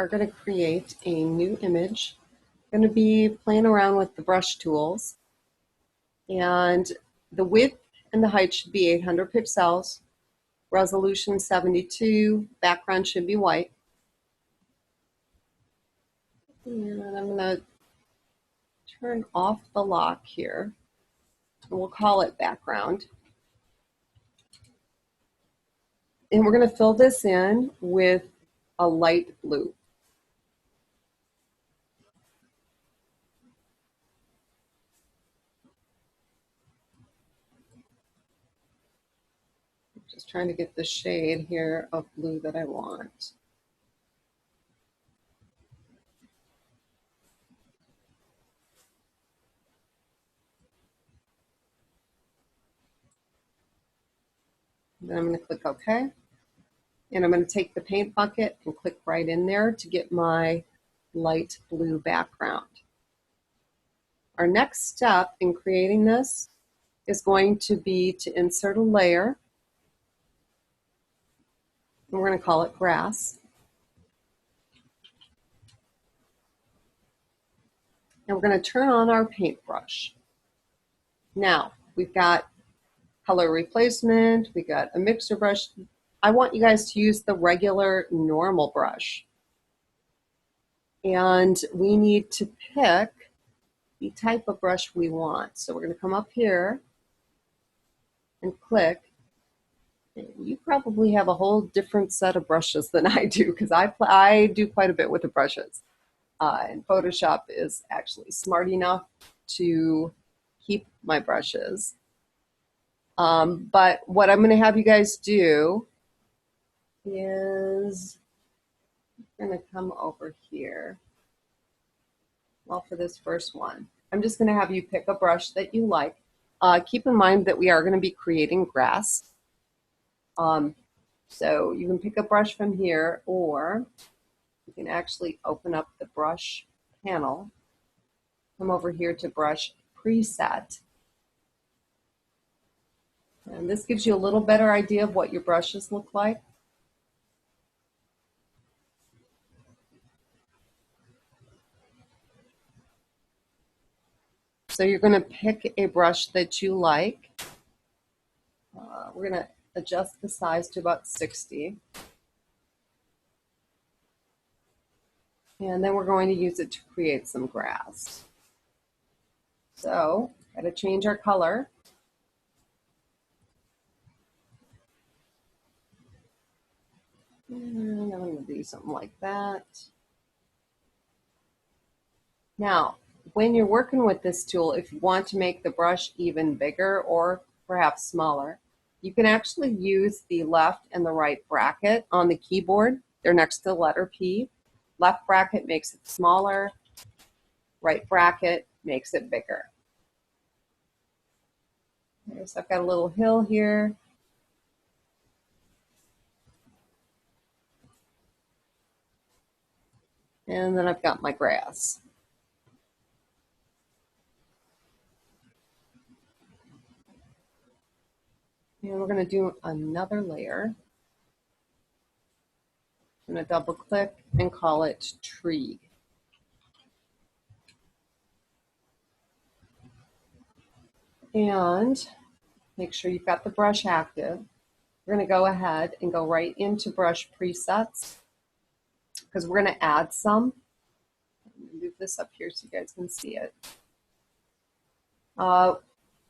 are going to create a new image. I'm going to be playing around with the brush tools, and the width and the height should be 800 pixels, resolution 72, background should be white. And I'm going to turn off the lock here, and we'll call it background. And we're going to fill this in with a light blue. Just trying to get the shade here of blue that I want. Then I'm going to click OK. And I'm going to take the paint bucket and click right in there to get my light blue background. Our next step in creating this is going to be to insert a layer. And we're going to call it grass. And we're going to turn on our paintbrush. Now, we've got color replacement, we got a mixer brush. I want you guys to use the regular normal brush. And we need to pick the type of brush we want. So we're going to come up here and click. And you probably have a whole different set of brushes than I do, because I do quite a bit with the brushes. And Photoshop is actually smart enough to keep my brushes. But what I'm going to have you guys do is I'm going to come over here. Well, for this first one, I'm just going to have you pick a brush that you like. Keep in mind that we are going to be creating grass. So you can pick a brush from here, or you can actually open up the brush panel, come over here to brush preset. And this gives you a little better idea of what your brushes look like. So you're going to pick a brush that you like. We're going to adjust the size to about 60. And then we're going to use it to create some grass. So, got to change our color. And I'm going to do something like that. Now, when you're working with this tool, if you want to make the brush even bigger or perhaps smaller, you can actually use the left and the right bracket on the keyboard. They're next to the letter P. Left bracket makes it smaller. Right bracket makes it bigger. Okay, so I've got a little hill here. And then I've got my grass. And we're going to do another layer. I'm going to double click and call it tree. And make sure you've got the brush active. We're going to go ahead and go right into brush presets, because we're going to add some. Let me move this up here so you guys can see it.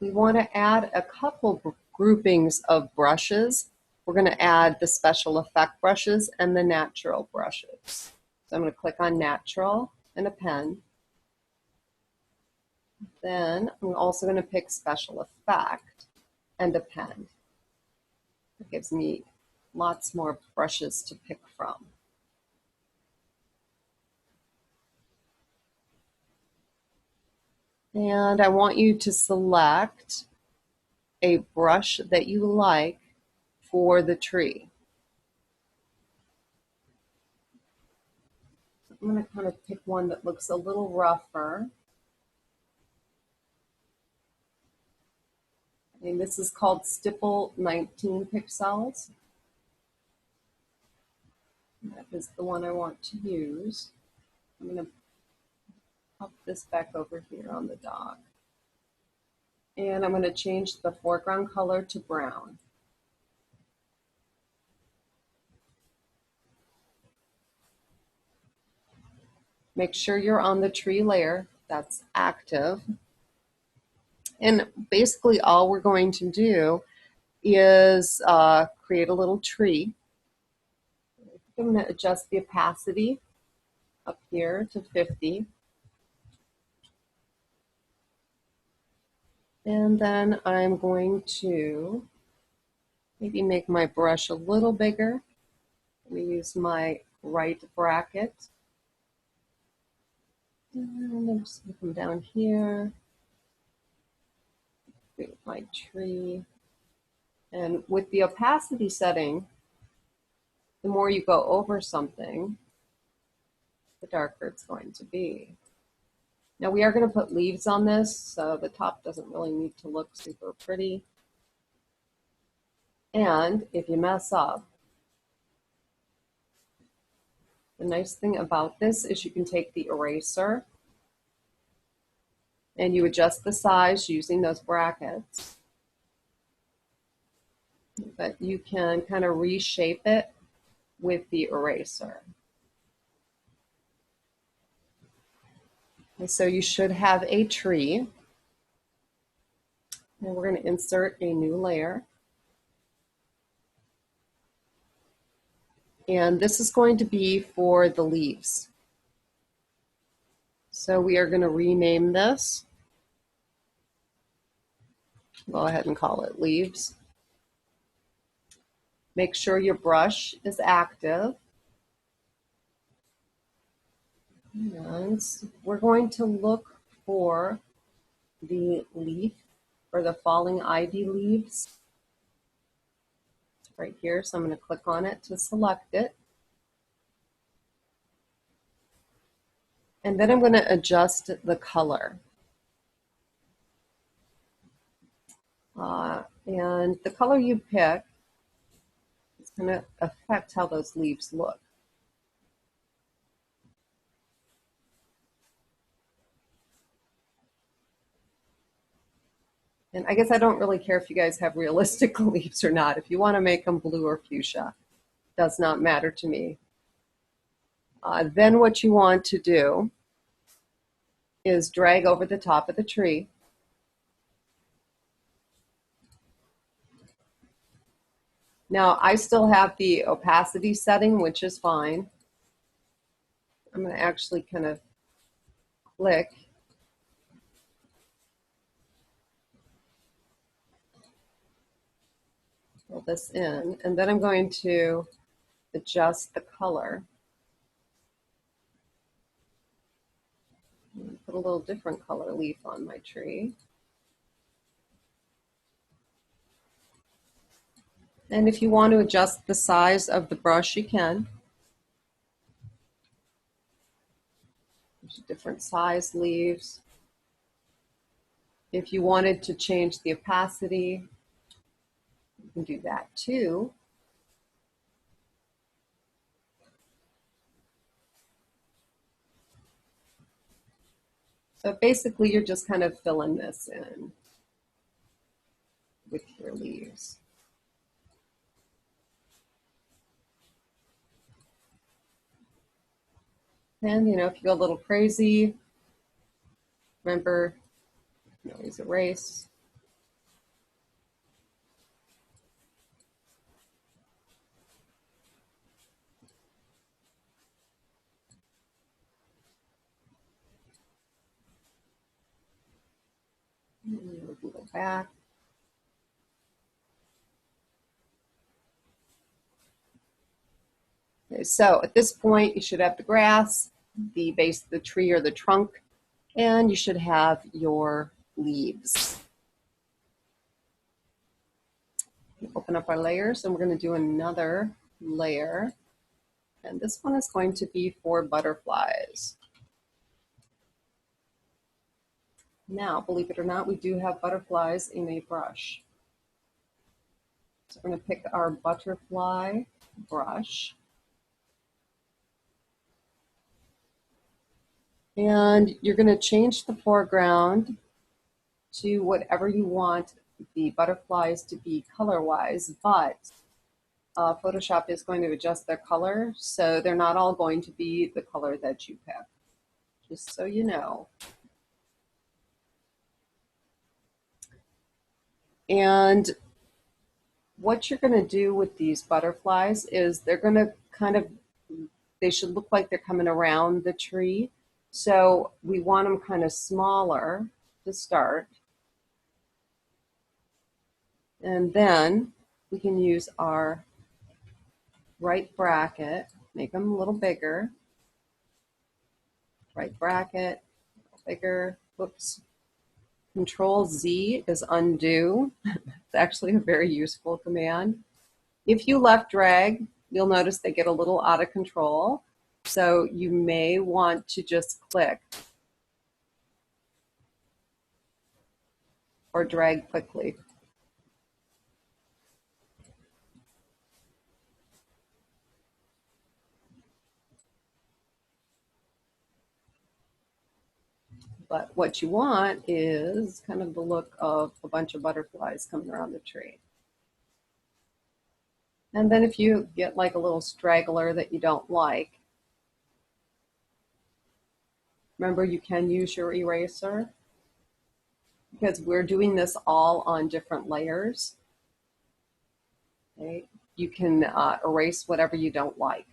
We want to add a couple groupings of brushes. We're going to add the special effect brushes and the natural brushes. So I'm going to click on natural and a pen. Then I'm also going to pick special effect and a pen. It gives me lots more brushes to pick from. And I want you to select a brush that you like for the tree. I'm going to kind of pick one that looks a little rougher. And this is called Stipple 19 pixels. That is the one I want to use. I'm going to pop this back over here on the dog. And I'm going to change the foreground color to brown. Make sure you're on the tree layer that's active. And basically all we're going to do is create a little tree. I'm going to adjust the opacity up here to 50. And then I'm going to maybe make my brush a little bigger. Let me use my right bracket. And I'm just going to come down here, create my tree. And with the opacity setting, the more you go over something, the darker it's going to be. Now we are going to put leaves on this, so the top doesn't really need to look super pretty. And if you mess up, the nice thing about this is you can take the eraser and you adjust the size using those brackets. But you can kind of reshape it with the eraser. And so you should have a tree. And we're going to insert a new layer. And this is going to be for the leaves. So we are going to rename this. Go ahead and call it leaves. Make sure your brush is active. And we're going to look for the leaf or the falling ivy leaves right here. So I'm going to click on it to select it. And then I'm going to adjust the color. And the color you pick is going to affect how those leaves look. And I guess I don't really care if you guys have realistic leaves or not. If you want to make them blue or fuchsia, does not matter to me. Then what you want to do is drag over the top of the tree. Now I still have the opacity setting, which is fine. I'm going to actually kind of click. Fill this in, and then I'm going to adjust the color. Put a little different color leaf on my tree. And if you want to adjust the size of the brush, you can. There's different size leaves. If you wanted to change the opacity, you can do that too. So basically, you're just kind of filling this in with your leaves. And, you know, if you go a little crazy, remember, you can always erase. We can go back. Okay, so at this point, you should have the grass, the base of the tree or the trunk, and you should have your leaves. Open up our layers, and we're going to do another layer. And this one is going to be for butterflies. Now, believe it or not, we do have butterflies in a brush. So we're going to pick our butterfly brush. And you're going to change the foreground to whatever you want the butterflies to be color-wise, but Photoshop is going to adjust their color, so they're not all going to be the color that you pick, just so you know. And what you're going to do with these butterflies is they're going to they should look like they're coming around the tree. So we want them kind of smaller to start. And then we can use our right bracket, make them a little bigger. Right bracket, bigger, whoops. Control Z is undo. It's actually a very useful command. If you left drag, you'll notice they get a little out of control. So you may want to just click or drag quickly. But what you want is kind of the look of a bunch of butterflies coming around the tree. And then if you get like a little straggler that you don't like, remember you can use your eraser because we're doing this all on different layers. Okay? You can erase whatever you don't like.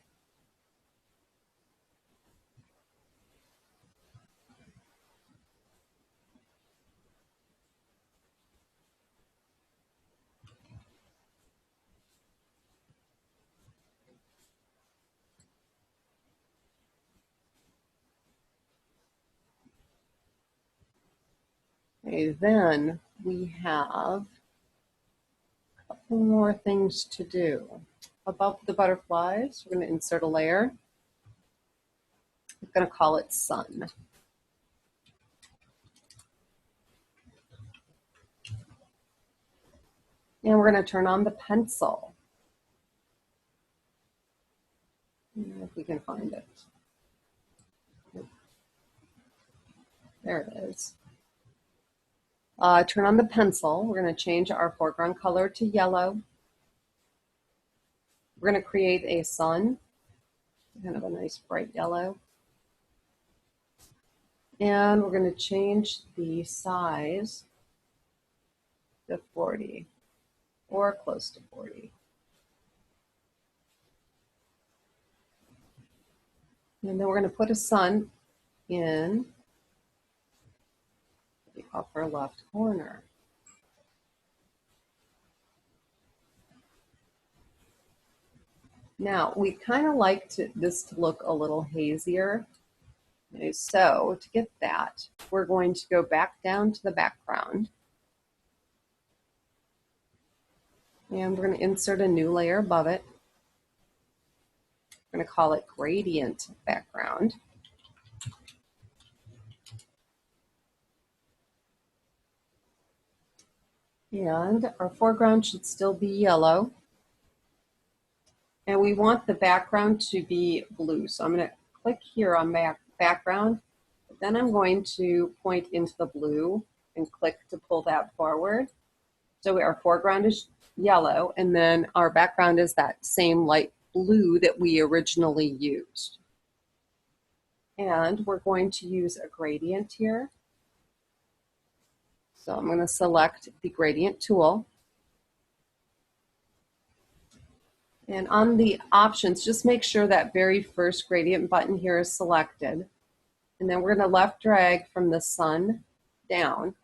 Okay, then we have a couple more things to do. Above the butterflies, we're going to insert a layer. We're going to call it sun. And we're going to turn on the pencil. If we can find it. There it is. Turn on the pencil. We're going to change our foreground color to yellow. We're going to create a sun, kind of a nice bright yellow. And we're going to change the size to 40 or close to 40. And then we're going to put a sun in the upper left corner. Now, we kind of like this to look a little hazier. Okay, so to get that, we're going to go back down to the background. And we're going to insert a new layer above it. We're going to call it gradient background. And our foreground should still be yellow. And we want the background to be blue. So I'm going to click here on background. Then I'm going to point into the blue and click to pull that forward. So our foreground is yellow, and then our background is that same light blue that we originally used. And we're going to use a gradient here. So I'm going to select the gradient tool. And on the options, just make sure that very first gradient button here is selected. And then we're going to left drag from the sun down.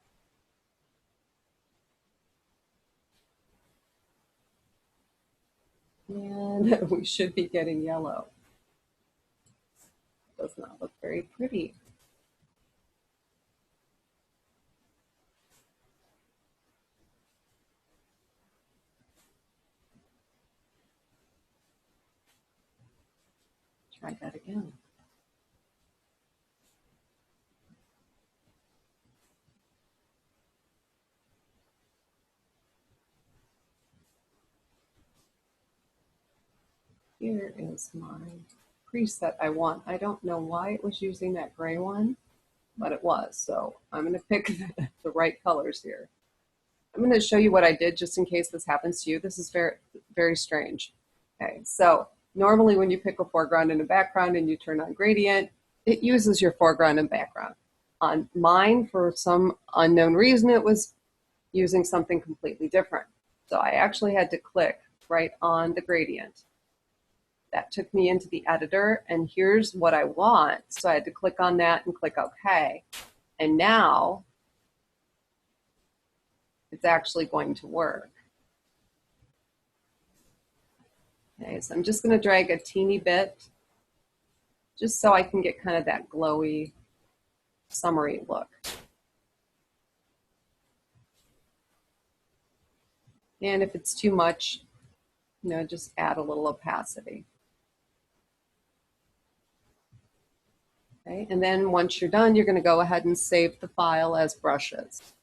And we should be getting yellow. Does not look very pretty. Try that again. Here is my crease that I want. I don't know why it was using that gray one, but it was. So I'm going to pick the right colors here. I'm going to show you what I did just in case this happens to you. This is very, very strange. Okay, so normally when you pick a foreground and a background and you turn on gradient, it uses your foreground and background. On mine, for some unknown reason, it was using something completely different. So I actually had to click right on the gradient. That took me into the editor, and here's what I want. So I had to click on that and click OK. And now it's actually going to work. Okay, so I'm just going to drag a teeny bit just so I can get kind of that glowy, summery look. And if it's too much, just add a little opacity. Okay, and then once you're done, you're going to go ahead and save the file as brushes.